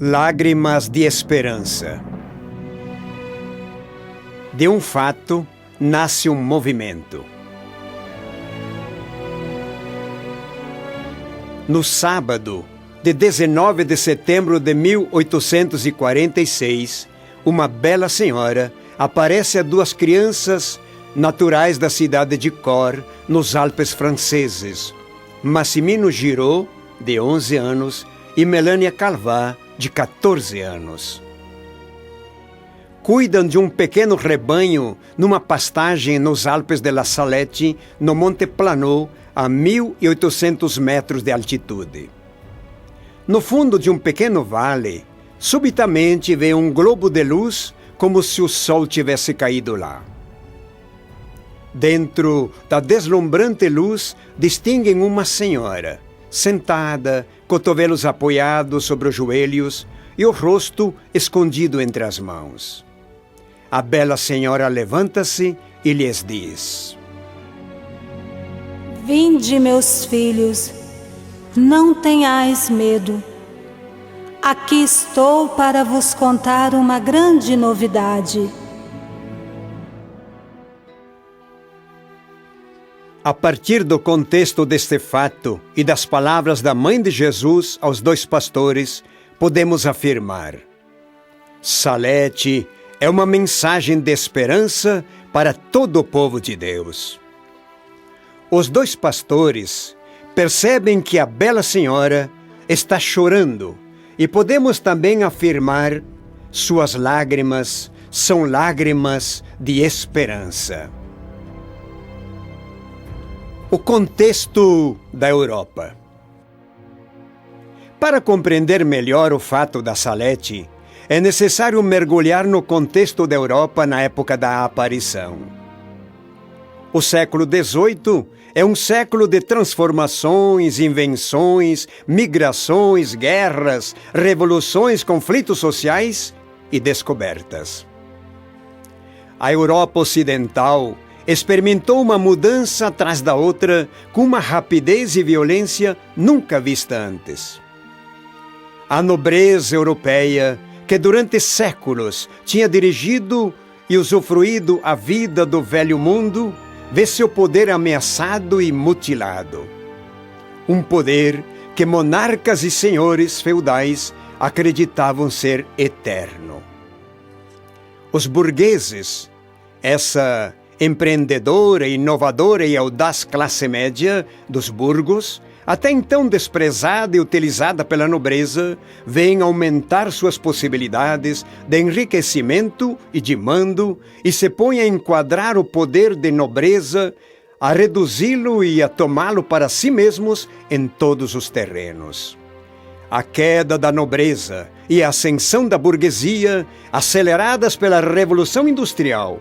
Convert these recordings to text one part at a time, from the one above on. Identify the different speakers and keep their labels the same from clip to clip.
Speaker 1: Lágrimas de esperança. De um fato, nasce um movimento. No sábado, de 19 de setembro de 1846, uma bela senhora aparece a duas crianças naturais da cidade de Cor, nos Alpes franceses, Massimino Giraud, de 11 anos, e Melania Calvat, de 14 anos. Cuidam de um pequeno rebanho numa pastagem nos Alpes de La Salette, no Monte Planot, a 1.800 metros de altitude. No fundo de um pequeno vale, subitamente vê um globo de luz como se o sol tivesse caído lá. Dentro da deslumbrante luz, distinguem uma senhora, sentada, cotovelos apoiados sobre os joelhos e o rosto escondido entre as mãos. A bela senhora levanta-se e lhes diz:
Speaker 2: Vinde, meus filhos, não tenhais medo. Aqui estou para vos contar uma grande novidade.
Speaker 1: A partir do contexto deste fato e das palavras da mãe de Jesus aos dois pastores, podemos afirmar: Salete é uma mensagem de esperança para todo o povo de Deus. Os dois pastores percebem que a bela senhora está chorando e podemos também afirmar: suas lágrimas são lágrimas de esperança. O contexto da Europa. Para compreender melhor o fato da Salete, é necessário mergulhar no contexto da Europa na época da aparição. O século XVIII é um século de transformações, invenções, migrações, guerras, revoluções, conflitos sociais e descobertas. A Europa Ocidental experimentou uma mudança atrás da outra com uma rapidez e violência nunca vista antes. A nobreza europeia, que durante séculos tinha dirigido e usufruído a vida do velho mundo, vê seu poder ameaçado e mutilado. Um poder que monarcas e senhores feudais acreditavam ser eterno. Os burgueses, essa empreendedora, inovadora e audaz classe média dos burgos, até então desprezada e utilizada pela nobreza, vem aumentar suas possibilidades de enriquecimento e de mando e se põe a enquadrar o poder de nobreza, a reduzi-lo e a tomá-lo para si mesmos em todos os terrenos. A queda da nobreza e a ascensão da burguesia, aceleradas pela Revolução Industrial,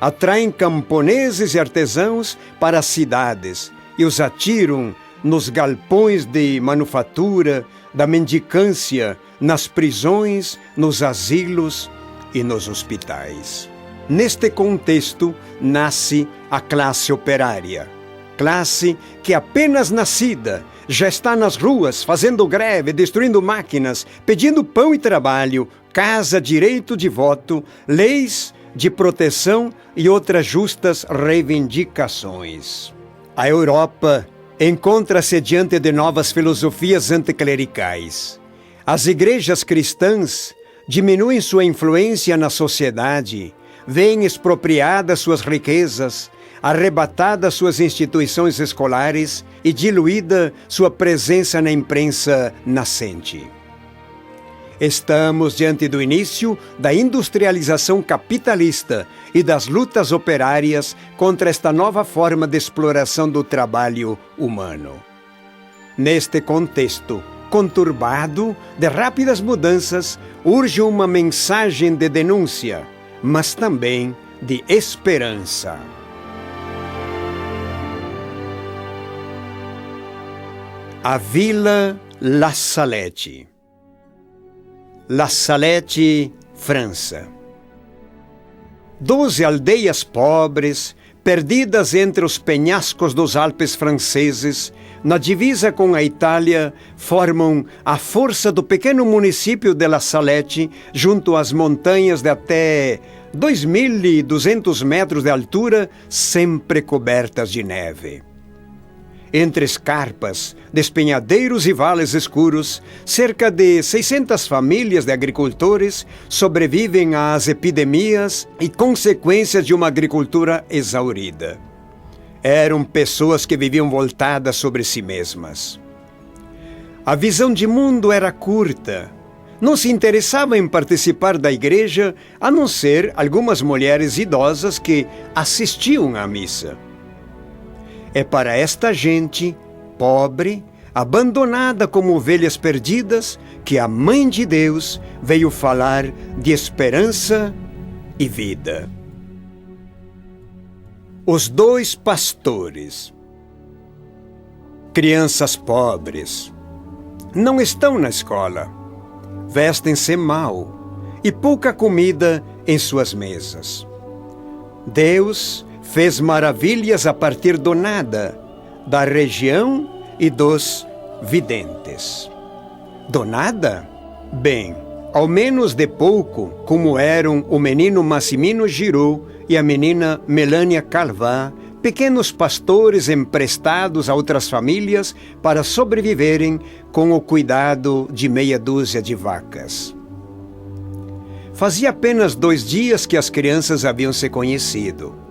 Speaker 1: atraem camponeses e artesãos para as cidades e os atiram nos galpões de manufatura, da mendicância, nas prisões, nos asilos e nos hospitais. Neste contexto nasce a classe operária, classe que apenas nascida já está nas ruas fazendo greve, destruindo máquinas, pedindo pão e trabalho, casa, direito de voto, leis de proteção e outras justas reivindicações. A Europa encontra-se diante de novas filosofias anticlericais. As igrejas cristãs diminuem sua influência na sociedade, veem expropriadas suas riquezas, arrebatadas suas instituições escolares e diluída sua presença na imprensa nascente. Estamos diante do início da industrialização capitalista e das lutas operárias contra esta nova forma de exploração do trabalho humano. Neste contexto conturbado de rápidas mudanças, urge uma mensagem de denúncia, mas também de esperança. A Vila La Salette. La Salette, França. 12 aldeias pobres, perdidas entre os penhascos dos Alpes franceses, na divisa com a Itália, formam a força do pequeno município de La Salette, junto às montanhas de até 2.200 metros de altura, sempre cobertas de neve. Entre escarpas, despenhadeiros e vales escuros, cerca de 600 famílias de agricultores sobrevivem às epidemias e consequências de uma agricultura exaurida. Eram pessoas que viviam voltadas sobre si mesmas. A visão de mundo era curta. Não se interessavam em participar da igreja, a não ser algumas mulheres idosas que assistiam à missa. É para esta gente, pobre, abandonada como ovelhas perdidas, que a Mãe de Deus veio falar de esperança e vida. Os dois pastores. Crianças pobres. Não estão na escola. Vestem-se mal e pouca comida em suas mesas. Deus fez maravilhas a partir do nada, da região e dos videntes. Do nada? Bem, ao menos de pouco, como eram o menino Massimino Giraud e a menina Melania Calvá, pequenos pastores emprestados a outras famílias para sobreviverem com o cuidado de meia dúzia de vacas. Fazia apenas 2 dias que as crianças haviam se conhecido.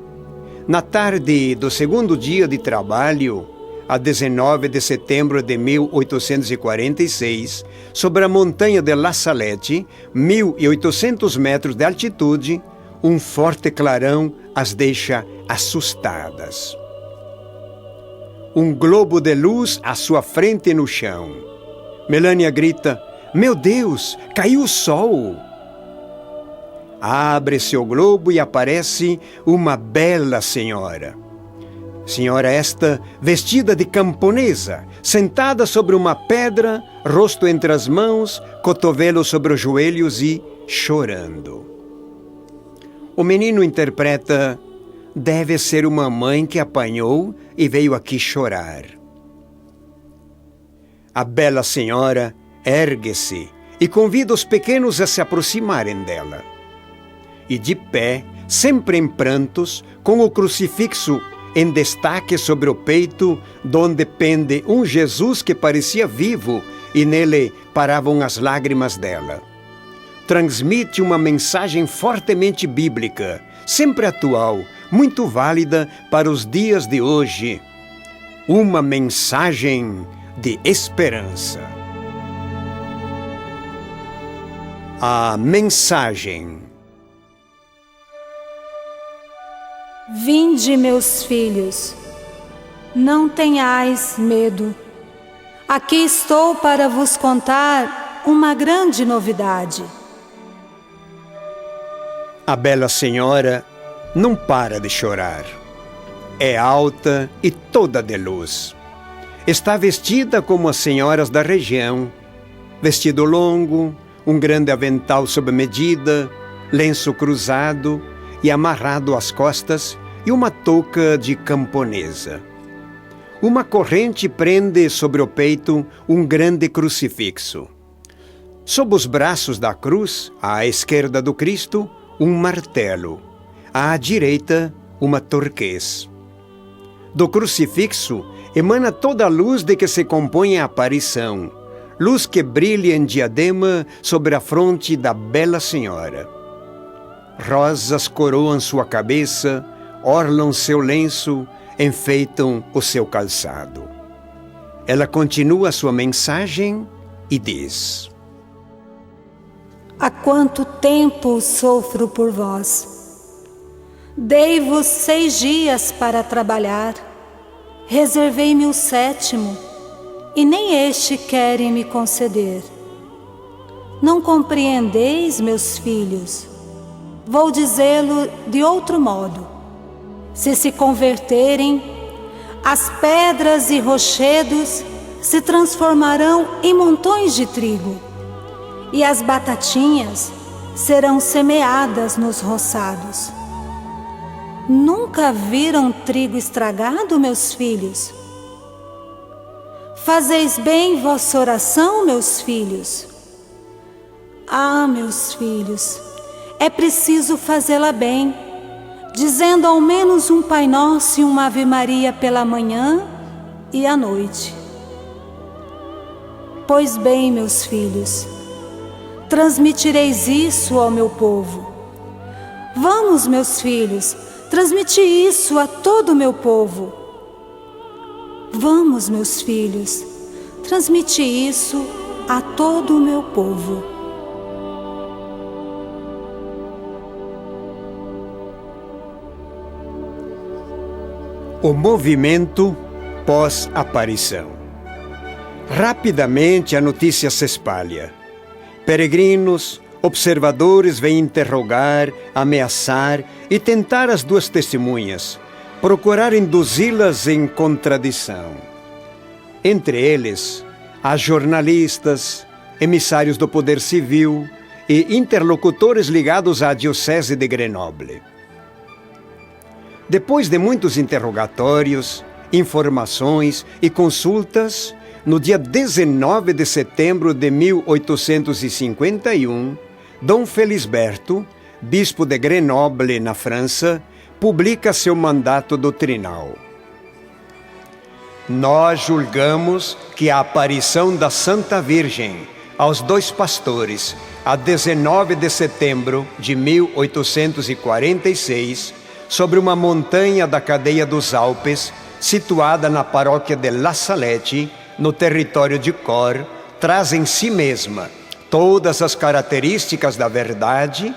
Speaker 1: Na tarde do segundo dia de trabalho, a 19 de setembro de 1846, sobre a montanha de La Salette, 1.800 metros de altitude, um forte clarão as deixa assustadas. Um globo de luz à sua frente no chão. Melania grita: "Meu Deus, caiu o sol!" Abre-se o globo e aparece uma bela senhora. Senhora esta vestida de camponesa, sentada sobre uma pedra, rosto entre as mãos, cotovelo sobre os joelhos e chorando. O menino interpreta: deve ser uma mãe que apanhou e veio aqui chorar. A bela senhora ergue-se e convida os pequenos a se aproximarem dela. E de pé, sempre em prantos, com o crucifixo em destaque sobre o peito, donde pende um Jesus que parecia vivo e nele paravam as lágrimas dela. Transmite uma mensagem fortemente bíblica, sempre atual, muito válida para os dias de hoje. Uma mensagem de esperança. A mensagem.
Speaker 2: Vinde, meus filhos, não tenhais medo. Aqui estou para vos contar uma grande novidade.
Speaker 1: A bela senhora não para de chorar. É alta e toda de luz. Está vestida como as senhoras da região. Vestido longo, um grande avental sob medida, lenço cruzado e amarrado às costas e uma touca de camponesa. Uma corrente prende sobre o peito um grande crucifixo. Sob os braços da cruz, à esquerda do Cristo, um martelo. À direita, uma turquês. Do crucifixo emana toda a luz de que se compõe a aparição, luz que brilha em diadema sobre a fronte da bela senhora. Rosas coroam sua cabeça, orlam seu lenço, enfeitam o seu calçado. Ela continua sua mensagem e diz: há quanto tempo sofro por vós. Dei-vos 6 dias para trabalhar, reservei-me o 7º, e nem este querem me conceder. Não compreendeis, meus filhos? Vou dizê-lo de outro modo. Se converterem, as pedras e rochedos se transformarão em montões de trigo, e as batatinhas serão semeadas nos roçados. Nunca viram trigo estragado, meus filhos?
Speaker 2: Fazeis bem vossa oração, meus filhos? Ah, meus filhos, é preciso fazê-la bem, dizendo ao menos um Pai Nosso e uma Ave Maria pela manhã e à noite. Pois bem, meus filhos, transmitireis isso ao meu povo. Vamos, meus filhos, transmitir isso a todo o meu povo. Vamos, meus filhos, transmitir isso a todo o meu povo.
Speaker 1: O movimento pós-aparição. Rapidamente a notícia se espalha. Peregrinos, observadores vêm interrogar, ameaçar e tentar as duas testemunhas, procurar induzi-las em contradição. Entre eles, há jornalistas, emissários do poder civil e interlocutores ligados à Diocese de Grenoble. Depois de muitos interrogatórios, informações e consultas, no dia 19 de setembro de 1851, Dom Felisberto, bispo de Grenoble, na França, publica seu mandato doutrinal. Nós julgamos que a aparição da Santa Virgem aos dois pastores, a 19 de setembro de 1846, sobre uma montanha da cadeia dos Alpes, situada na paróquia de La Salette, no território de Cor, traz em si mesma todas as características da verdade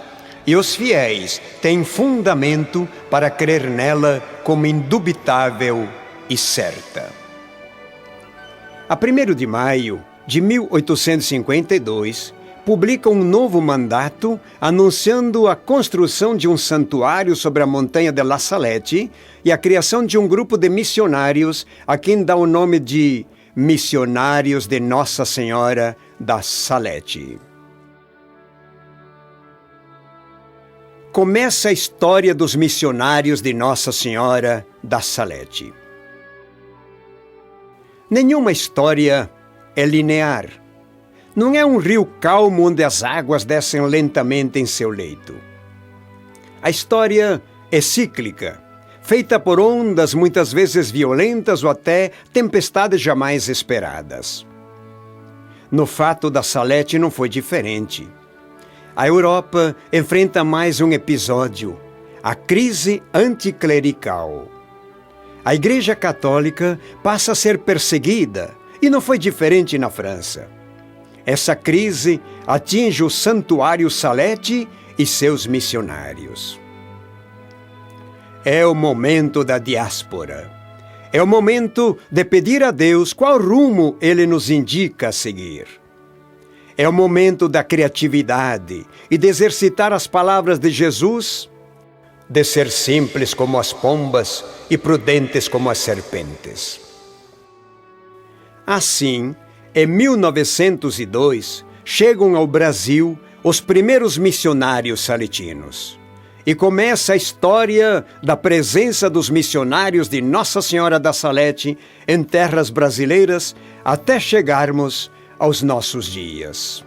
Speaker 1: e os fiéis têm fundamento para crer nela como indubitável e certa. A 1º de maio de 1852, publica um novo mandato anunciando a construção de um santuário sobre a montanha de La Salette e a criação de um grupo de missionários a quem dá o nome de Missionários de Nossa Senhora da Salette. Começa a história dos missionários de Nossa Senhora da Salette. Nenhuma história é linear. Não é um rio calmo onde as águas descem lentamente em seu leito. A história é cíclica, feita por ondas muitas vezes violentas ou até tempestades jamais esperadas. No fato da Salette não foi diferente. A Europa enfrenta mais um episódio, a crise anticlerical. A Igreja Católica passa a ser perseguida e não foi diferente na França. Essa crise atinge o Santuário Salette e seus missionários. É o momento da diáspora. É o momento de pedir a Deus qual rumo Ele nos indica a seguir. É o momento da criatividade e de exercitar as palavras de Jesus, de ser simples como as pombas e prudentes como as serpentes. Assim, em 1902, chegam ao Brasil os primeiros missionários saletinos. E começa a história da presença dos missionários de Nossa Senhora da Salette em terras brasileiras até chegarmos aos nossos dias.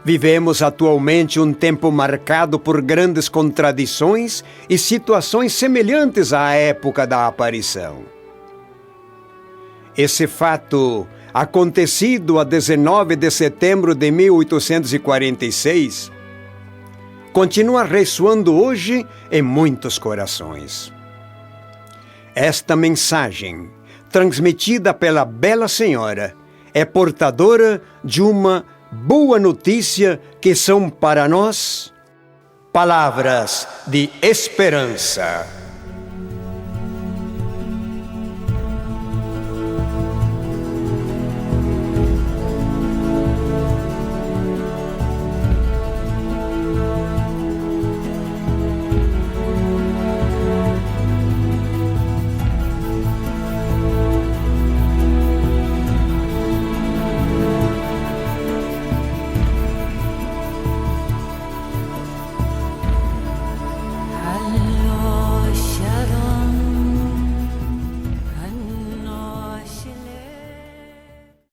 Speaker 1: Vivemos atualmente um tempo marcado por grandes contradições e situações semelhantes à época da aparição. Esse fato, acontecido a 19 de setembro de 1846, continua ressoando hoje em muitos corações. Esta mensagem, transmitida pela Bela Senhora, é portadora de uma boa notícia que são para nós palavras de esperança.